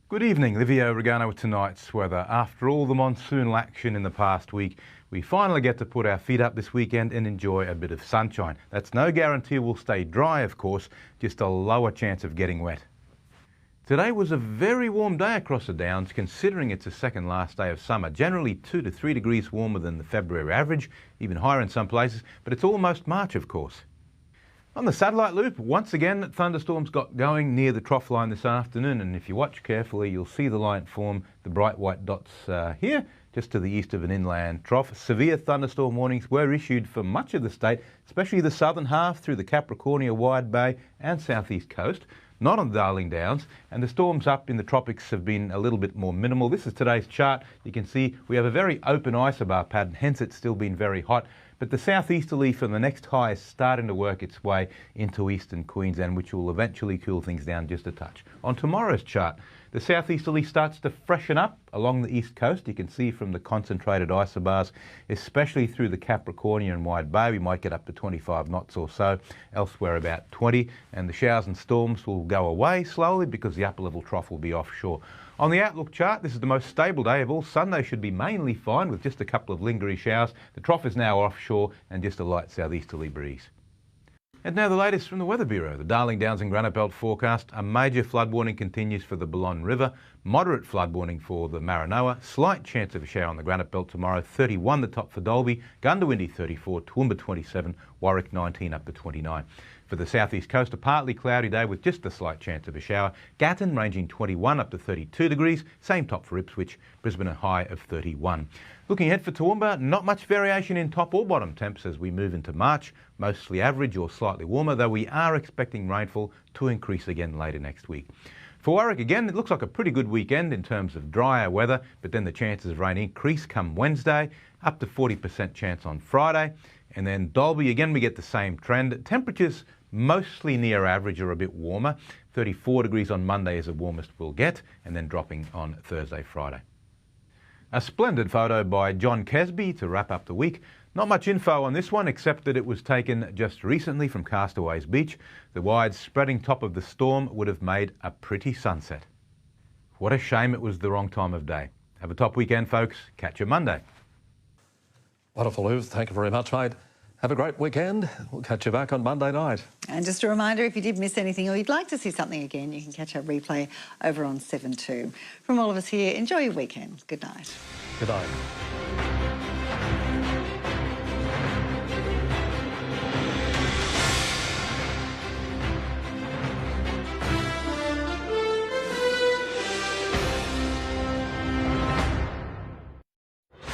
Good evening, Livio, Regano with tonight's weather. After all the monsoonal action in the past week, we finally get to put our feet up this weekend and enjoy a bit of sunshine. That's no guarantee we'll stay dry, of course, just a lower chance of getting wet. Today was a very warm day across the Downs, considering it's the second last day of summer. Generally 2 to 3 degrees warmer than the February average, even higher in some places, but it's almost March, of course. On the satellite loop, once again, thunderstorms got going near the trough line this afternoon, and if you watch carefully, you'll see the line form the bright white dots here, just to the east of an inland trough. Severe thunderstorm warnings were issued for much of the state, especially the southern half through the Capricornia Wide Bay and southeast coast. Not on the Darling Downs, and the storms up in the tropics have been a little bit more minimal. This is today's chart. You can see we have a very open isobar pattern, hence it's still been very hot. But the southeasterly from the next high is starting to work its way into eastern Queensland, which will eventually cool things down just a touch. On tomorrow's chart, the southeasterly starts to freshen up along the east coast. You can see from the concentrated isobars, especially through the Capricornia and Wide Bay, we might get up to 25 knots or so, elsewhere about 20. And the showers and storms will go away slowly because the upper level trough will be offshore. On the outlook chart, this is the most stable day of all. Sunday should be mainly fine with just a couple of lingering showers. The trough is now offshore and just a light southeasterly breeze. And now the latest from the Weather Bureau. The Darling Downs and Granite Belt forecast. A major flood warning continues for the Boulogne River. Moderate flood warning for the Maranoa. Slight chance of a shower on the Granite Belt tomorrow. 31 the top for Dalby. Gundawindi 34. Toowoomba 27. Warwick 19 up to 29. For the southeast coast, a partly cloudy day with just a slight chance of a shower. Gatton ranging 21 up to 32 degrees. Same top for Ipswich. Brisbane a high of 31. Looking ahead for Toowoomba, not much variation in top or bottom temps as we move into March. Mostly average or slightly warmer, though we are expecting rainfall to increase again later next week. For Warwick, again, it looks like a pretty good weekend in terms of drier weather, but then the chances of rain increase come Wednesday, up to 40% chance on Friday. And then Dalby, again, we get the same trend. Temperatures mostly near average or a bit warmer. 34 degrees on Monday is the warmest we'll get, and then dropping on Thursday, Friday. A splendid photo by John Kesby to wrap up the week. Not much info on this one except that it was taken just recently from Castaways Beach. The wide spreading top of the storm would have made a pretty sunset. What a shame it was the wrong time of day. Have a top weekend, folks. Catch you Monday. Wonderful, Lou. Thank you very much, mate. Have a great weekend. We'll catch you back on Monday night. And just a reminder, if you did miss anything or you'd like to see something again, you can catch our replay over on 7/2. From all of us here, enjoy your weekend. Good night. Good night.